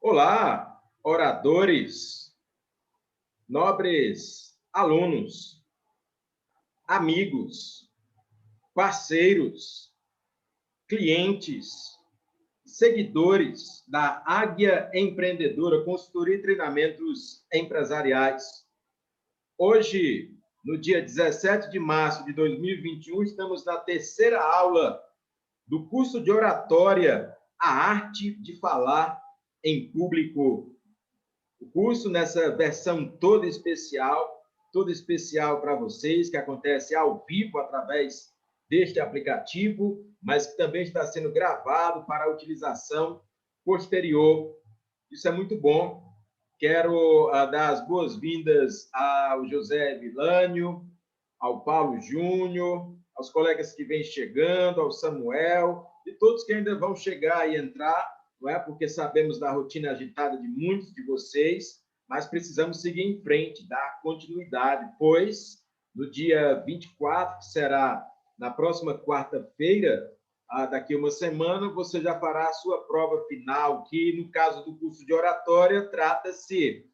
Olá, oradores, nobres alunos, amigos, parceiros, clientes, seguidores da Águia Empreendedora, consultoria e treinamentos empresariais. Hoje, no dia 17 de março de 2021, estamos na terceira aula do curso de oratória, a arte de falar em público. O curso nessa versão toda especial para vocês, que acontece ao vivo através deste aplicativo, mas que também está sendo gravado para a utilização posterior. Isso é muito bom. Quero dar as boas-vindas ao José Vilânio, ao Paulo Júnior, aos colegas que vêm chegando, ao Samuel, e todos que ainda vão chegar e entrar, não é? Porque sabemos da rotina agitada de muitos de vocês, mas precisamos seguir em frente, dar continuidade, pois no dia 24, que será na próxima quarta-feira, daqui a uma semana, você já fará a sua prova final, que no caso do curso de oratória, trata-se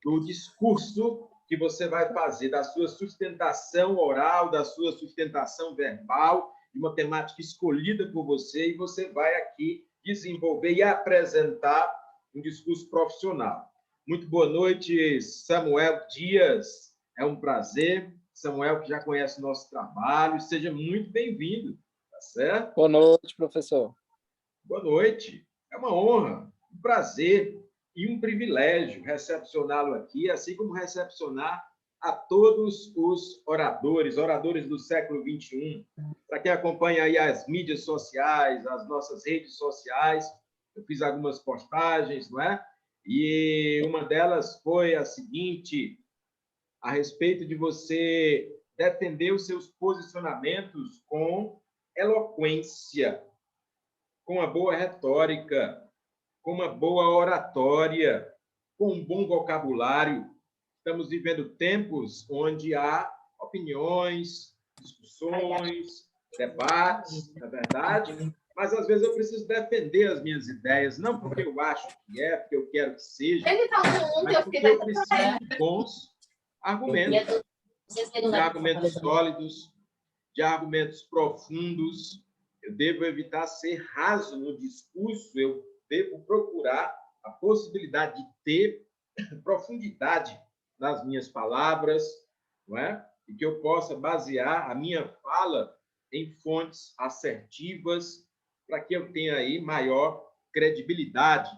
do discurso que você vai fazer, da sua sustentação oral, da sua sustentação verbal, de uma temática escolhida por você, e você vai aqui desenvolver e apresentar um discurso profissional. Muito boa noite, Samuel Dias. É um prazer. Samuel, que já conhece o nosso trabalho, seja muito bem-vindo, tá certo? Boa noite, professor. Boa noite. É uma honra, um prazer e um privilégio recepcioná-lo aqui, assim como recepcionar a todos os oradores do século XXI. Para quem acompanha aí as mídias sociais, as nossas redes sociais, eu fiz algumas postagens, não é? E uma delas foi a seguinte, a respeito de você defender os seus posicionamentos com eloquência, com uma boa retórica, com uma boa oratória, com um bom vocabulário. Estamos vivendo tempos onde há opiniões, discussões, debates, na verdade, mas às vezes eu preciso defender as minhas ideias, não porque eu acho que é, porque eu quero que seja, mas porque eu preciso de bons argumentos, de argumentos sólidos, de argumentos profundos. Eu devo evitar ser raso no discurso, eu devo procurar a possibilidade de ter profundidade nas minhas palavras, não é? E que eu possa basear a minha fala em fontes assertivas, para que eu tenha aí maior credibilidade.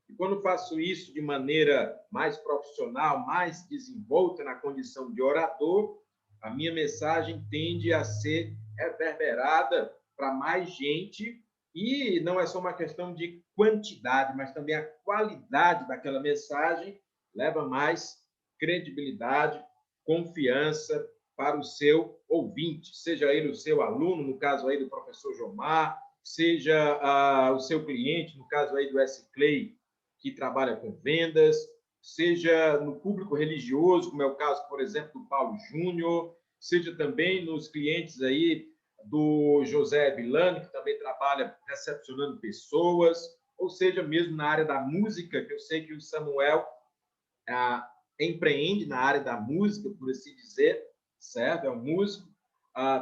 E quando faço isso de maneira mais profissional, mais desenvolta na condição de orador, a minha mensagem tende a ser reverberada para mais gente, e não é só uma questão de quantidade, mas também a qualidade daquela mensagem leva mais credibilidade, confiança para o seu ouvinte, seja ele o seu aluno, no caso aí do professor Jomar, seja o seu cliente, no caso aí do S-Clay, que trabalha com vendas, seja no público religioso, como é o caso, por exemplo, do Paulo Júnior, seja também nos clientes aí do José Vilani, que também trabalha recepcionando pessoas, ou seja, mesmo na área da música, que eu sei que o Samuel empreende na área da música, por assim dizer, certo? É um músico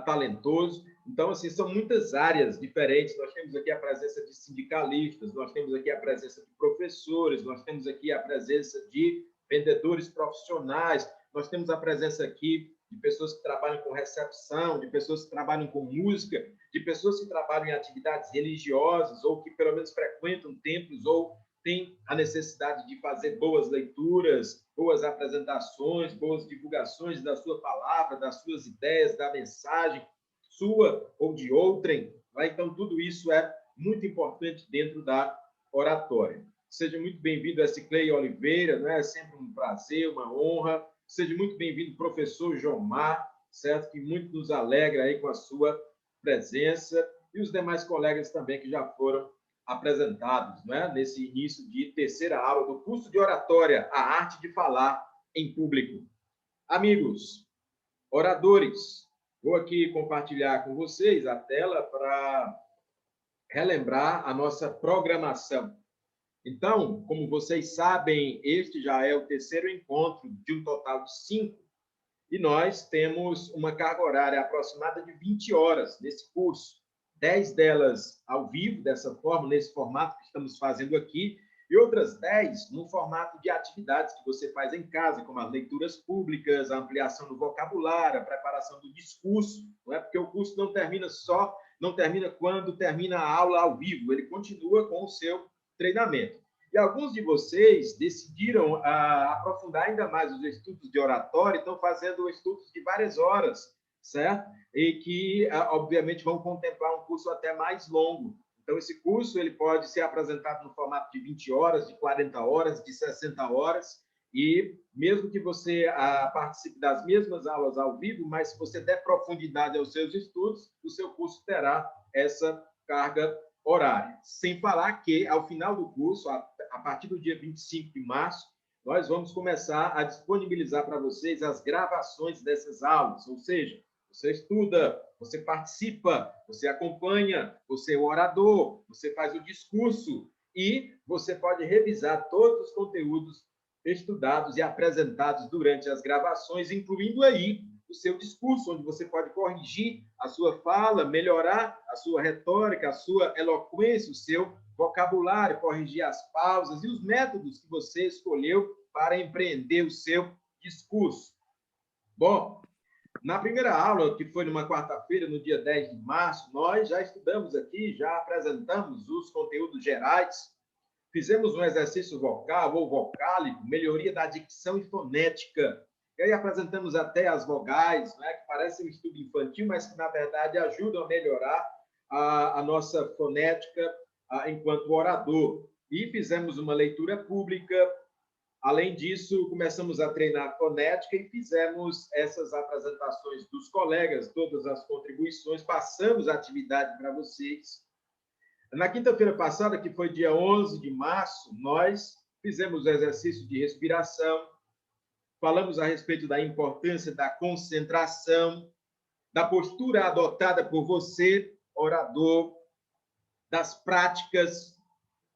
talentoso. Então, assim, são muitas áreas diferentes. Nós temos aqui a presença de sindicalistas, nós temos aqui a presença de professores, nós temos aqui a presença de vendedores profissionais, nós temos a presença aqui de pessoas que trabalham com recepção, de pessoas que trabalham com música, de pessoas que trabalham em atividades religiosas ou que pelo menos frequentam templos ou têm a necessidade de fazer boas leituras, boas apresentações, boas divulgações da sua palavra, das suas ideias, da mensagem, sua ou de outrem. Então, tudo isso é muito importante dentro da oratória. Seja muito bem-vindo, S-Clay Oliveira, não é sempre um prazer, uma honra. Seja muito bem-vindo, professor Jomar, certo? Que muito nos alegra aí com a sua presença, e os demais colegas também que já foram apresentados, não é? Nesse início de terceira aula do curso de oratória, a arte de falar em público. Amigos, oradores, vou aqui compartilhar com vocês a tela para relembrar a nossa programação. Então, como vocês sabem, este já é o terceiro encontro de um total de 5, e nós temos uma carga horária aproximada de 20 horas nesse curso. 10 delas ao vivo, dessa forma, nesse formato que estamos fazendo aqui, e outras 10 no formato de atividades que você faz em casa, como as leituras públicas, a ampliação do vocabulário, a preparação do discurso, não é? Porque o curso não termina quando termina a aula ao vivo, ele continua com o seu treinamento. E alguns de vocês decidiram aprofundar ainda mais os estudos de oratória, estão fazendo estudos de várias horas, certo? E que, obviamente, vão contemplar um curso até mais longo. Então, esse curso ele pode ser apresentado no formato de 20 horas, de 40 horas, de 60 horas, e mesmo que você participe das mesmas aulas ao vivo, mas se você der profundidade aos seus estudos, o seu curso terá essa carga horária. Sem falar que, ao final do curso, a partir do dia 25 de março, nós vamos começar a disponibilizar para vocês as gravações dessas aulas, ou seja, você estuda, você participa, você acompanha, você é o orador, você faz o discurso e você pode revisar todos os conteúdos estudados e apresentados durante as gravações, incluindo aí o seu discurso, onde você pode corrigir a sua fala, melhorar a sua retórica, a sua eloquência, o seu vocabulário, corrigir as pausas e os métodos que você escolheu para empreender o seu discurso. Bom, na primeira aula, que foi numa quarta-feira, no dia 10 de março, nós já estudamos aqui, já apresentamos os conteúdos gerais, fizemos um exercício vocal ou vocálico, melhoria da dicção e fonética. E aí apresentamos até as vogais, né, que parecem um estudo infantil, mas que, na verdade, ajudam a melhorar a nossa fonética enquanto orador. E fizemos uma leitura pública. Além disso, começamos a treinar fonética e fizemos essas apresentações dos colegas, todas as contribuições, passamos a atividade para vocês. Na quinta-feira passada, que foi dia 11 de março, nós fizemos o exercício de respiração, falamos a respeito da importância da concentração, da postura adotada por você, orador, das práticas,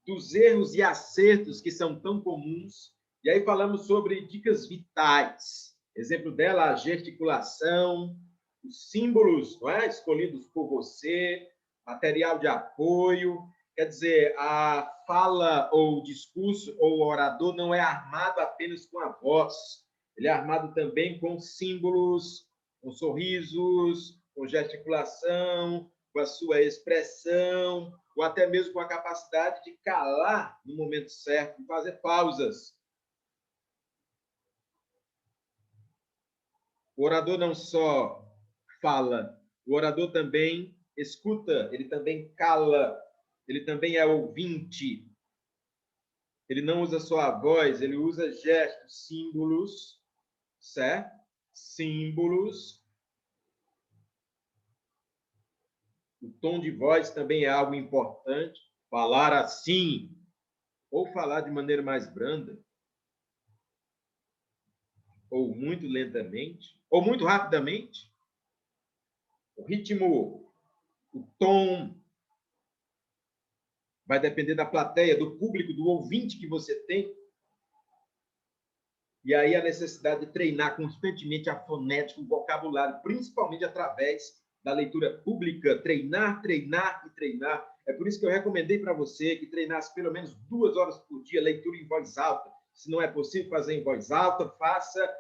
dos erros e acertos que são tão comuns. E aí falamos sobre dicas vitais. Exemplo dela, a gesticulação, os símbolos, não é? Escolhidos por você, material de apoio. Quer dizer, a fala ou o discurso ou o orador não é armado apenas com a voz. Ele é armado também com símbolos, com sorrisos, com gesticulação, com a sua expressão, ou até mesmo com a capacidade de calar no momento certo, de fazer pausas. O orador não só fala, o orador também escuta, ele também cala, ele também é ouvinte. Ele não usa só a voz, ele usa gestos, símbolos, certo? Símbolos. O tom de voz também é algo importante. Falar assim, ou falar de maneira mais branda, ou muito lentamente, ou muito rapidamente. O ritmo, o tom, vai depender da plateia, do público, do ouvinte que você tem. E aí a necessidade de treinar constantemente a fonética, o vocabulário, principalmente através da leitura pública, treinar, treinar e treinar. É por isso que eu recomendei para você que treinasse pelo menos 2 horas por dia leitura em voz alta. Se não é possível fazer em voz alta, faça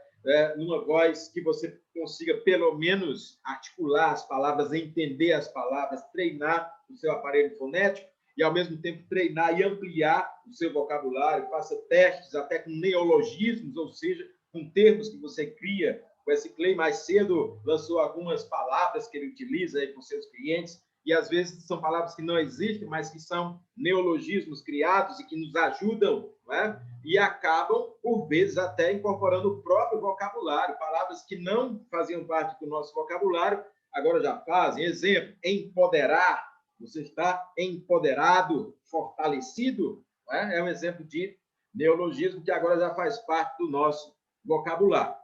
numa voz que você consiga pelo menos articular as palavras, entender as palavras, treinar o seu aparelho fonético e, ao mesmo tempo, treinar e ampliar o seu vocabulário, faça testes até com neologismos, ou seja, com termos que você cria. O Wesley Clay, mais cedo, lançou algumas palavras que ele utiliza aí com seus clientes, e às vezes são palavras que não existem, mas que são neologismos criados e que nos ajudam, não é? E acabam, por vezes, até incorporando o próprio vocabulário, palavras que não faziam parte do nosso vocabulário, agora já fazem. Exemplo, empoderar. Você está empoderado, fortalecido, não é? É um exemplo de neologismo que agora já faz parte do nosso vocabulário.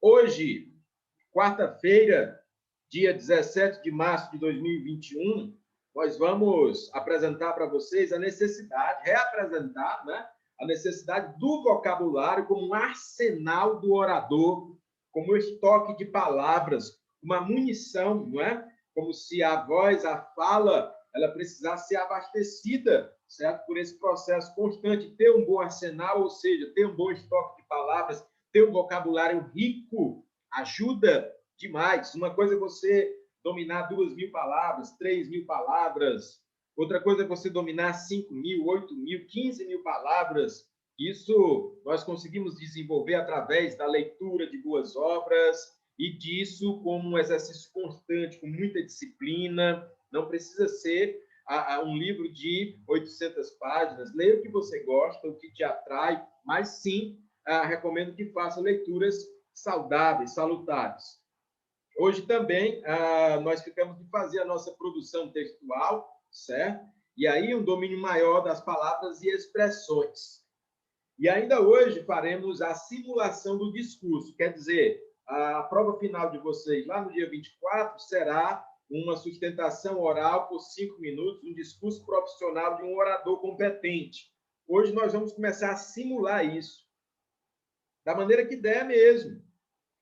Hoje, quarta-feira, dia 17 de março de 2021, nós vamos apresentar para vocês a necessidade, reapresentar, né, a necessidade do vocabulário como um arsenal do orador, como um estoque de palavras, uma munição, não é? Como se a voz, a fala, ela precisasse ser abastecida, certo? Por esse processo constante, ter um bom arsenal, ou seja, ter um bom estoque de palavras, ter um vocabulário rico, ajuda demais. Uma coisa é você dominar 2.000 palavras, 3.000 palavras. Outra coisa é você dominar 5.000, 8.000, 15.000 palavras. Isso nós conseguimos desenvolver através da leitura de boas obras e disso como um exercício constante, com muita disciplina. Não precisa ser um livro de 800 páginas. Leia o que você gosta, o que te atrai, mas sim, recomendo que faça leituras saudáveis, salutares. Hoje também nós ficamos de fazer a nossa produção textual, certo? E aí um domínio maior das palavras e expressões. E ainda hoje faremos a simulação do discurso, quer dizer, a prova final de vocês lá no dia 24 será uma sustentação oral por 5 minutos, um discurso profissional de um orador competente. Hoje nós vamos começar a simular isso, da maneira que der mesmo,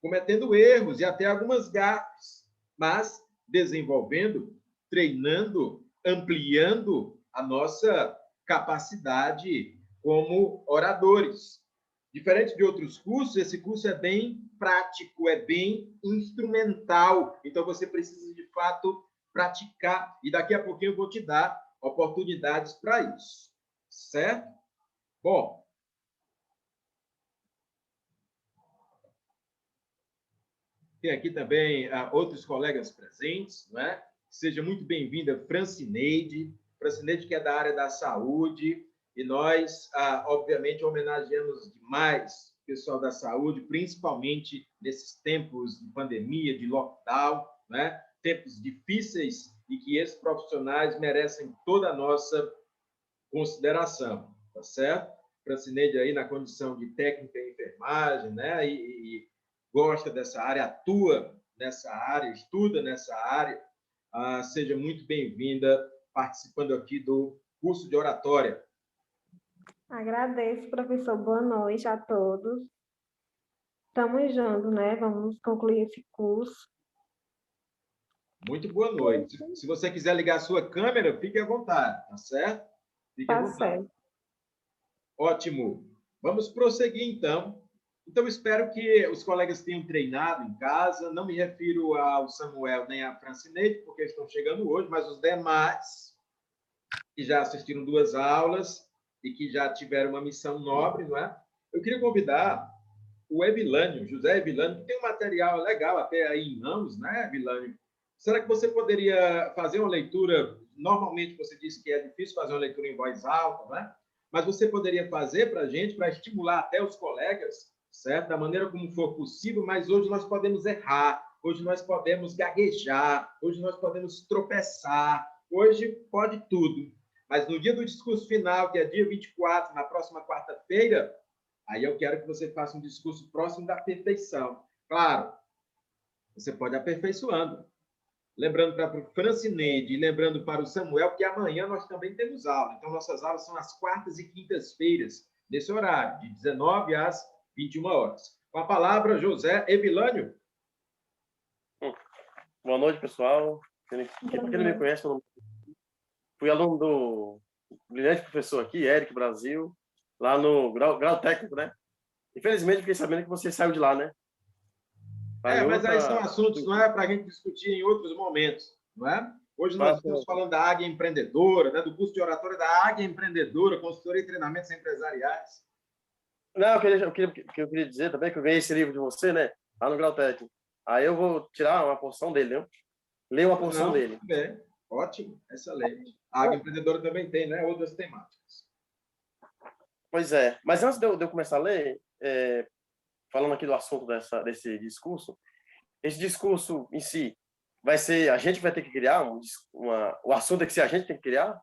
cometendo erros e até algumas gafes, mas desenvolvendo, treinando, ampliando a nossa capacidade como oradores. Diferente de outros cursos, esse curso é bem prático, é bem instrumental. Então, você precisa, de fato, praticar. E daqui a pouquinho eu vou te dar oportunidades para isso. Certo? Bom, tem aqui também outros colegas presentes, não é? Seja muito bem-vinda, Francineide. Francineide, que é da área da saúde, e nós, obviamente, homenageamos demais o pessoal da saúde, principalmente nesses tempos de pandemia, de lockdown, né? Tempos difíceis e que esses profissionais merecem toda a nossa consideração, tá certo? Francineide aí na condição de técnica em enfermagem, né? E gosta dessa área, atua nessa área, estuda nessa área. Seja muito bem-vinda participando aqui do curso de oratória. Agradeço, professor. Boa noite a todos. Estamos juntos, né? Vamos concluir esse curso. Muito boa noite. Se você quiser ligar a sua câmera, fique à vontade, tá certo? Fique à vontade. Certo. Ótimo. Vamos prosseguir, então. Então, espero que os colegas tenham treinado em casa. Não me refiro ao Samuel nem à Francineide, porque estão chegando hoje, mas os demais que já assistiram 2 aulas e que já tiveram uma missão nobre, não é? Eu queria convidar o Evilânio, José Evilânio, que tem um material legal até aí em mãos, né, Evilânio? Será que você poderia fazer uma leitura? Normalmente você disse que é difícil fazer uma leitura em voz alta, né? Mas você poderia fazer para a gente, para estimular até os colegas, certo? Da maneira como for possível, mas hoje nós podemos errar, hoje nós podemos gaguejar, hoje nós podemos tropeçar, hoje pode tudo. Mas no dia do discurso final, que é dia 24, na próxima quarta-feira, aí eu quero que você faça um discurso próximo da perfeição. Claro, você pode aperfeiçoando. Lembrando para o Francineide e lembrando para o Samuel que amanhã nós também temos aula. Então, nossas aulas são às quartas e quintas-feiras, nesse horário, de 19 às 21 horas. Com a palavra, José Evilânio. Boa noite, pessoal. Para quem não me conhece, eu fui aluno do brilhante professor aqui, Eric Brasil, lá no grau técnico, né? Infelizmente, fiquei sabendo que você saiu de lá, né? Mas aí são assuntos, não é para a gente discutir em outros momentos, não é? Hoje nós estamos falando da Águia Empreendedora, né? Do curso de oratória da Águia Empreendedora, consultoria e treinamentos empresariais. Não, eu queria dizer também que eu ganhei esse livro de você, né? Lá no grau técnico. Aí eu vou tirar uma porção dele, né? Ler uma porção dele. Bem, ótimo, excelente. A Águia Empreendedora também tem, né? Outras temáticas. Pois é. Mas antes de eu começar a ler, falando aqui do assunto desse discurso, esse discurso em si vai ser, a gente vai ter que criar o assunto tem que ser a gente tem que criar?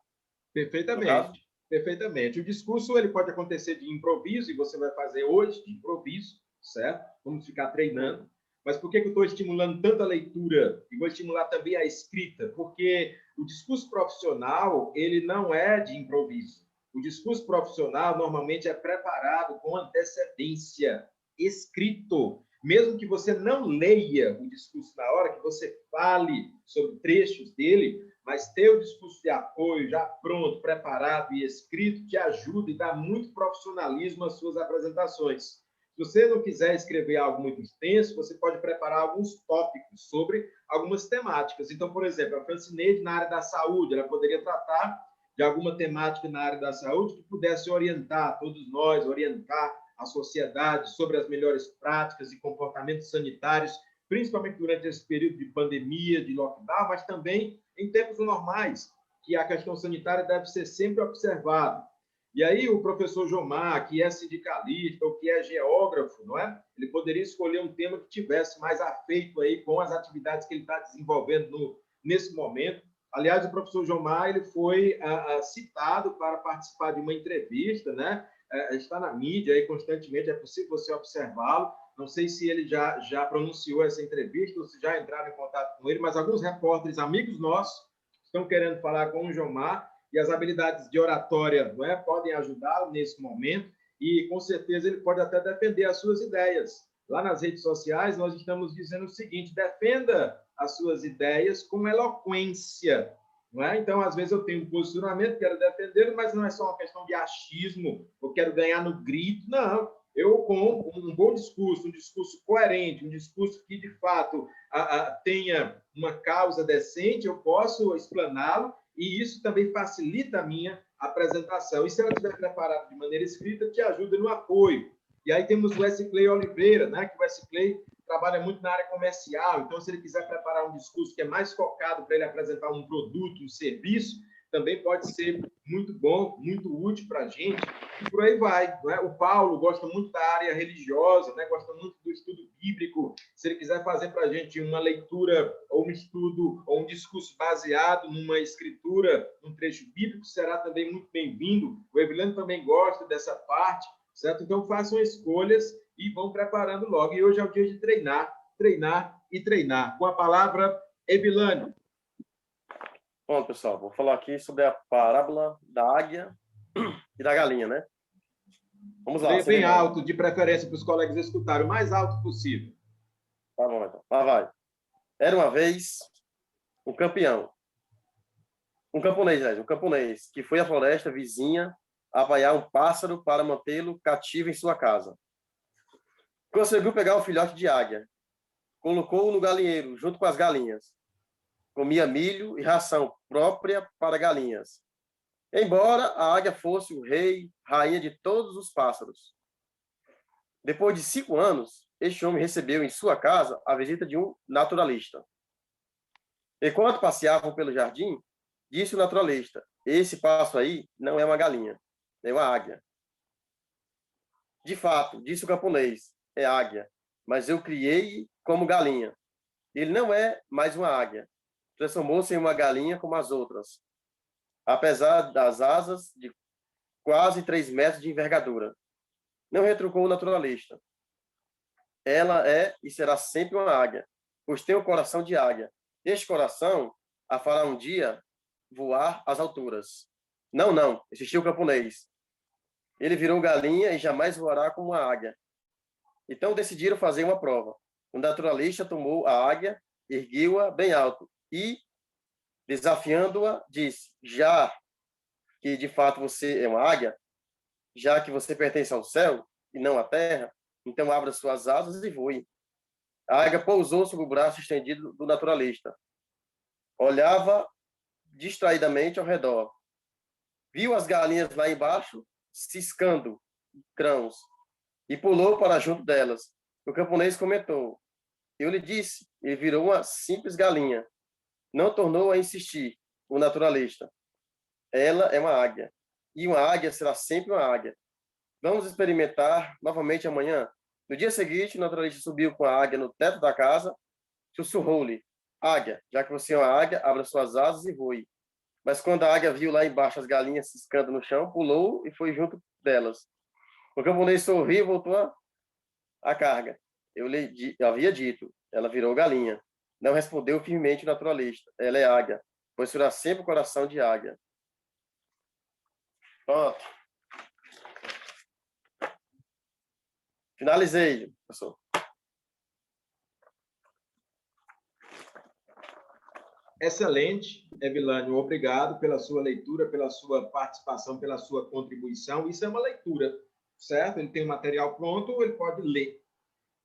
Perfeitamente. Perfeitamente. O discurso ele pode acontecer de improviso, e você vai fazer hoje de improviso, certo? Vamos ficar treinando. Mas por que eu estou estimulando tanto a leitura e vou estimular também a escrita? Porque o discurso profissional, ele não é de improviso. O discurso profissional normalmente é preparado com antecedência, escrito. Mesmo que você não leia o discurso na hora, que você fale sobre trechos dele, mas ter o discurso de apoio já pronto, preparado e escrito te ajuda e dá muito profissionalismo às suas apresentações. Se você não quiser escrever algo muito extenso, você pode preparar alguns tópicos sobre algumas temáticas. Então, por exemplo, a Francineide, na área da saúde, ela poderia tratar de alguma temática na área da saúde que pudesse orientar todos nós, orientar a sociedade sobre as melhores práticas e comportamentos sanitários, principalmente durante esse período de pandemia, de lockdown, mas também em tempos normais, que a questão sanitária deve ser sempre observada. E aí o professor Jomar, que é sindicalista ou que é geógrafo, não é? Ele poderia escolher um tema que tivesse mais afeito aí com as atividades que ele está desenvolvendo nesse momento. Aliás, o professor Jomar ele foi citado para participar de uma entrevista, né? Está na mídia aí constantemente, é possível você observá-lo. Não sei se ele já pronunciou essa entrevista ou se já entraram em contato com ele, mas alguns repórteres, amigos nossos, estão querendo falar com o Jomar e as habilidades de oratória, não é, podem ajudá-lo nesse momento e, com certeza, ele pode até defender as suas ideias. Lá nas redes sociais, nós estamos dizendo o seguinte: defenda as suas ideias com eloquência. Não é? Então, às vezes, eu tenho um posicionamento, quero defender, mas não é só uma questão de achismo, eu quero ganhar no grito. Não, eu, com um bom discurso, um discurso coerente, um discurso que, de fato, tenha uma causa decente, eu posso explaná-lo e isso também facilita a minha apresentação. E se ela estiver preparada de maneira escrita, te ajuda no apoio. E aí temos o Wesley Oliveira, né, que o Wesley trabalha muito na área comercial, então se ele quiser preparar um discurso que é mais focado para ele apresentar um produto, um serviço, também pode ser muito bom, muito útil para a gente, e por aí vai. Não é? O Paulo gosta muito da área religiosa, né? Gosta muito do estudo bíblico. Se ele quiser fazer para a gente uma leitura, ou um estudo, ou um discurso baseado numa escritura, num trecho bíblico, será também muito bem-vindo. O Evilano também gosta dessa parte, certo? Então, façam escolhas e vão preparando logo. E hoje é o dia de treinar, treinar e treinar. Com a palavra, Evilane. Bom, pessoal, vou falar aqui sobre a parábola da águia e da galinha, né? Vamos lá. Bem alto, de preferência para os colegas escutarem, o mais alto possível. Tá bom, então. Lá vai. Era uma vez um camponês que foi à floresta vizinha avaiar um pássaro para mantê-lo cativo em sua casa. Conseguiu pegar um filhote de águia, colocou-o no galinheiro junto com as galinhas. Comia milho e ração própria para galinhas. Embora a águia fosse o rei, rainha de todos os pássaros. Depois de 5 anos, este homem recebeu em sua casa a visita de um naturalista. Enquanto passeavam pelo jardim, disse o naturalista: esse pássaro aí não é uma galinha, é uma águia. De fato, disse o camponês, é águia, mas eu criei como galinha. Ele não é mais uma águia. Transformou-se em uma galinha como as outras, apesar das asas de quase 3 metros de envergadura. Não retrucou o naturalista. Ela é e será sempre uma águia, pois tem o coração de águia. Este coração a fará um dia voar às alturas. Não, insistiu o camponês. Ele virou galinha e jamais voará como uma águia. Então decidiram fazer uma prova. O naturalista tomou a águia, ergueu-a bem alto e, desafiando-a, disse: já que de fato você é uma águia, já que você pertence ao céu e não à terra, então abra suas asas e voe. A águia pousou sobre o braço estendido do naturalista. Olhava distraidamente ao redor. Viu as galinhas lá embaixo, ciscando grãos, e pulou para junto delas. O camponês comentou: eu lhe disse, ele virou uma simples galinha. Não tornou a insistir o naturalista. Ela é uma águia, e uma águia será sempre uma águia. Vamos experimentar novamente amanhã. No dia seguinte, o naturalista subiu com a águia no teto da casa, sussurrou-lhe: águia, já que você é uma águia, abra suas asas e voe. Mas quando a águia viu lá embaixo as galinhas ciscando no chão, pulou e foi junto delas. O camponês sorriu e voltou à carga. Eu havia dito, ela virou galinha. Não respondeu firmemente o naturalista. Ela é águia, pois será sempre o coração de águia. Pronto. Finalizei, professor. Excelente, Evilânio. Obrigado pela sua leitura, pela sua participação, pela sua contribuição. Isso é uma leitura, certo? Ele tem o material pronto, ele pode ler.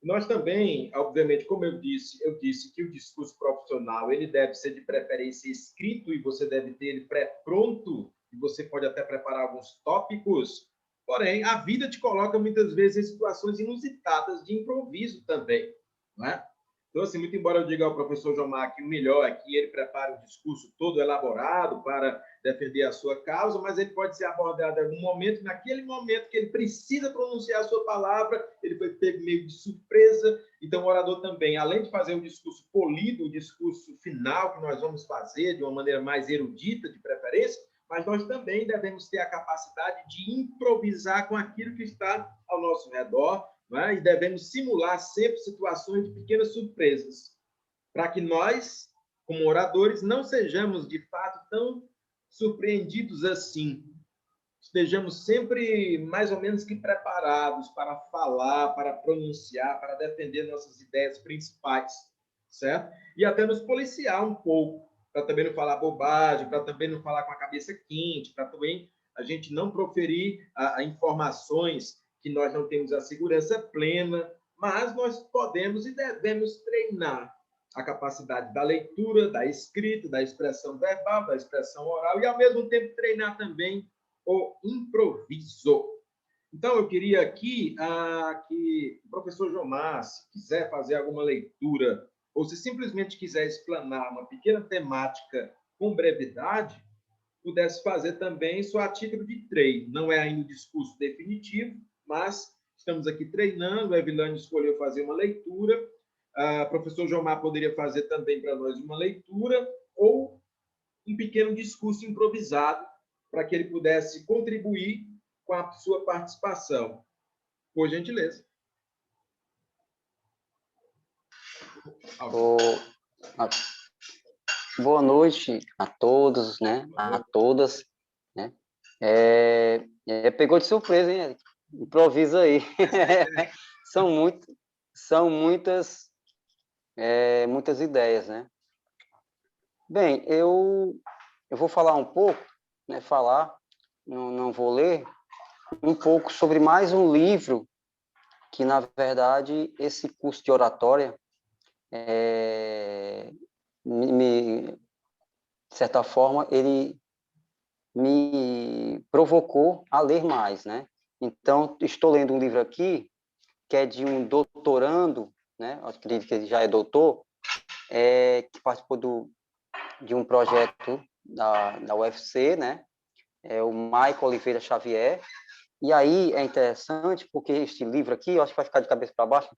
Nós também, obviamente, como eu disse que o discurso profissional ele deve ser de preferência escrito e você deve ter ele pré-pronto e você pode até preparar alguns tópicos. Porém, a vida te coloca muitas vezes em situações inusitadas de improviso também, não é? Então, assim, muito embora eu diga ao professor Jomar que o melhor é que ele prepare um discurso todo elaborado para defender a sua causa, mas ele pode ser abordado em algum momento, naquele momento que ele precisa pronunciar a sua palavra, ele foi pego meio de surpresa. Então, o orador também, além de fazer um discurso polido, um discurso final que nós vamos fazer de uma maneira mais erudita, de preferência, mas nós também devemos ter a capacidade de improvisar com aquilo que está ao nosso redor, né? E devemos simular sempre situações de pequenas surpresas, para que nós, como oradores, não sejamos, de fato, tão surpreendidos assim. Estejamos sempre mais ou menos que preparados para falar, para pronunciar, para defender nossas ideias principais, certo? E até nos policiar um pouco, para também não falar bobagem, para também não falar com a cabeça quente, para também a gente não proferir informações que nós não temos a segurança plena, mas nós podemos e devemos treinar a capacidade da leitura, da escrita, da expressão verbal, da expressão oral e, ao mesmo tempo, treinar também o improviso. Então, eu queria aqui que o professor Jomar, se quiser fazer alguma leitura ou se simplesmente quiser explanar uma pequena temática com brevidade, pudesse fazer também só a título de treino. Não é ainda o discurso definitivo, mas estamos aqui treinando. A Evilânio escolheu fazer uma leitura. O professor Jomar poderia fazer também para nós uma leitura ou um pequeno discurso improvisado para que ele pudesse contribuir com a sua participação. Por gentileza. Boa noite a todos, né? A todas, né? Pegou de surpresa, hein, Eric? Improvisa aí. São muitas ideias, né? Bem, eu vou falar um pouco, né? Não vou ler, um pouco sobre mais um livro que, na verdade, esse curso de oratória de certa forma, ele me provocou a ler mais, né? Então, estou lendo um livro aqui, que é de um doutorando, né? Eu acredito que ele já é doutor, que participou de um projeto da UFC, né? É o Maico Oliveira Xavier. E aí é interessante, porque este livro aqui, eu acho que vai ficar de cabeça para baixo.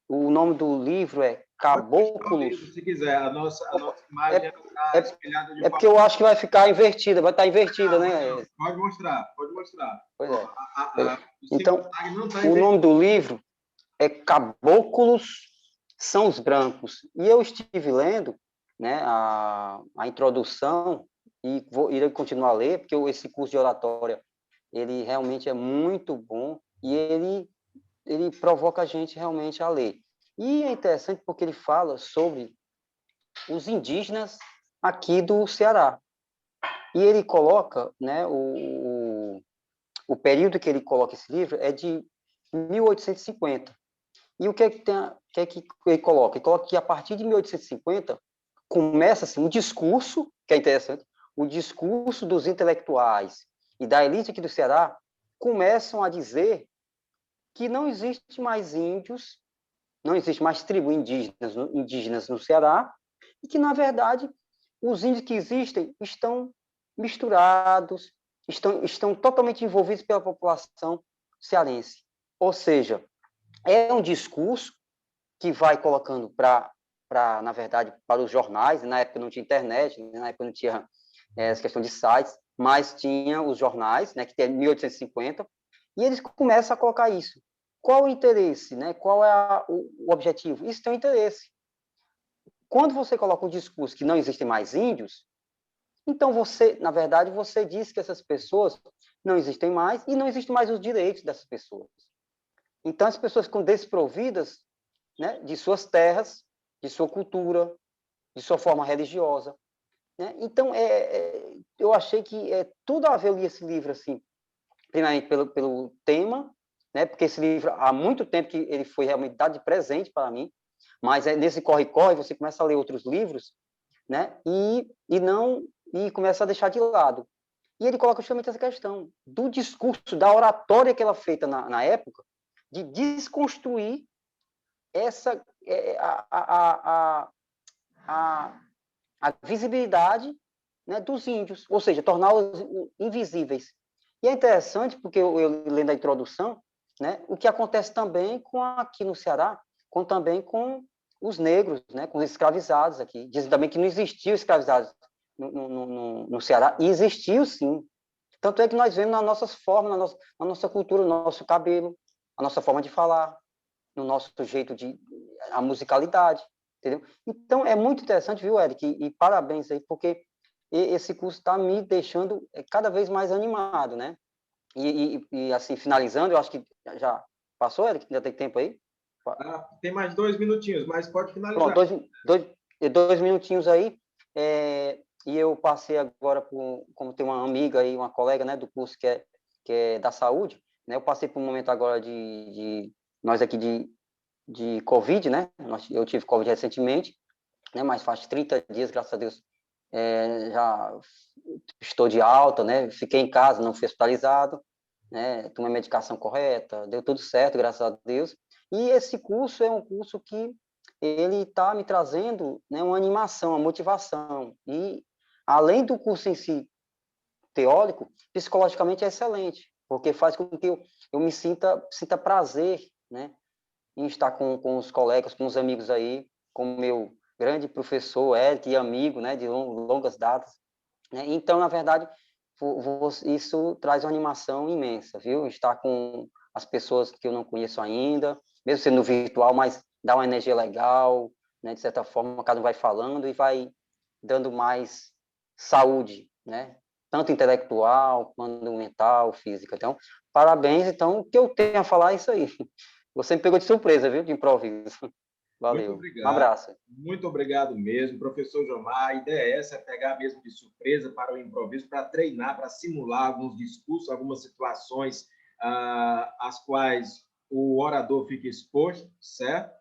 O nome do livro é Caboclos. Se quiser, a nossa imagem está espelhada de porque eu acho que vai ficar invertida, vai estar invertida, né? Pode mostrar. Pois é. Então, o nome do livro é Caboclos são os Brancos. E eu estive lendo, né, a introdução e irei continuar a ler, porque esse curso de oratória, ele realmente é muito bom e ele provoca a gente realmente a ler. E é interessante porque ele fala sobre os indígenas aqui do Ceará. E ele coloca, né, o período que ele coloca esse livro é de 1850. E o que é que ele coloca? Ele coloca que a partir de 1850 começa assim, um discurso, que é interessante, o discurso dos intelectuais e da elite aqui do Ceará começam a dizer que não existe mais índios, não existe mais tribos indígenas no Ceará, e que, na verdade, os índios que existem estão misturados, estão totalmente envolvidos pela população cearense. Ou seja, é um discurso que vai colocando na verdade, para os jornais. Na época não tinha internet, na época não tinha essa questão de sites, mas tinha os jornais, né, que tem 1850, e eles começam a colocar isso. qual o interesse, né? Qual é o objetivo? Isso tem um interesse. Quando você coloca o discurso que não existem mais índios, então você, na verdade, você diz que essas pessoas não existem mais e não existem mais os direitos dessas pessoas. Então as pessoas ficam desprovidas, né, de suas terras, de sua cultura, de sua forma religiosa, né? Então eu achei que tudo a ver, eu li esse livro assim, primeiramente pelo tema, né? Porque esse livro há muito tempo que ele foi realmente dado de presente para mim, mas nesse corre-corre você começa a ler outros livros, né? E começa a deixar de lado. E ele coloca justamente essa questão do discurso, da oratória que ela feita na época, de desconstruir essa a visibilidade, né, dos índios, ou seja, torná-los invisíveis. E é interessante porque eu lendo a introdução, né, o que acontece também aqui no Ceará, também com os negros, né, com os escravizados aqui. Dizem também que não existiam escravizados no Ceará, e existiu sim. Tanto é que nós vemos nas nossas formas, na nossa cultura, no nosso cabelo, a nossa forma de falar, no nosso jeito a musicalidade, entendeu? Então, é muito interessante, viu, Eric? E parabéns aí, porque esse curso está me deixando cada vez mais animado, né? E assim, finalizando, eu acho que já passou, Eric? Ainda tem tempo aí? Tem mais 2 minutinhos, mas pode finalizar. Pronto, dois minutinhos aí. E eu passei agora como tem uma amiga aí, uma colega, né, do curso que é da saúde, né? Eu passei por um momento agora nós aqui de Covid, né? Eu tive Covid recentemente, né? Mas faz 30 dias, graças a Deus, já estou de alta, né? Fiquei em casa, não fui hospitalizado, né? Tomei a medicação correta, deu tudo certo, graças a Deus. E esse curso é um curso que ele está me trazendo, né, uma animação, uma motivação. E, além do curso em si teórico, psicologicamente é excelente, porque faz com que eu me sinta prazer, né, em estar com os colegas, com os amigos aí, com o meu grande professor, Eric, e amigo, né, de longas datas, né? Então, na verdade, isso traz uma animação imensa, viu? Estar com as pessoas que eu não conheço ainda, mesmo sendo virtual, mas dá uma energia legal, né? De certa forma, cada um vai falando e vai dando mais saúde, né? Tanto intelectual, quanto mental, física. Então, parabéns. Então, o que eu tenho a falar é isso aí. Você me pegou de surpresa, viu? De improviso. Muito Valeu. Um obrigado. abraço. Muito obrigado mesmo, professor Jomar. A ideia é essa, é pegar mesmo de surpresa para o improviso, para treinar, para simular alguns discursos, algumas situações às quais o orador fica exposto, certo?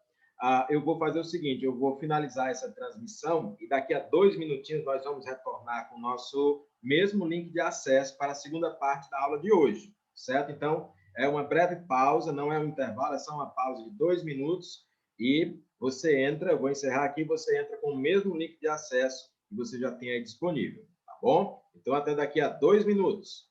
Eu vou fazer o seguinte, eu vou finalizar essa transmissão e daqui a 2 minutinhos nós vamos retornar com o nosso mesmo link de acesso para a segunda parte da aula de hoje, certo? Então, é uma breve pausa, não é um intervalo, é só uma pausa de 2 minutos e você entra, eu vou encerrar aqui, você entra com o mesmo link de acesso que você já tem aí disponível, tá bom? Então, até daqui a 2 minutos.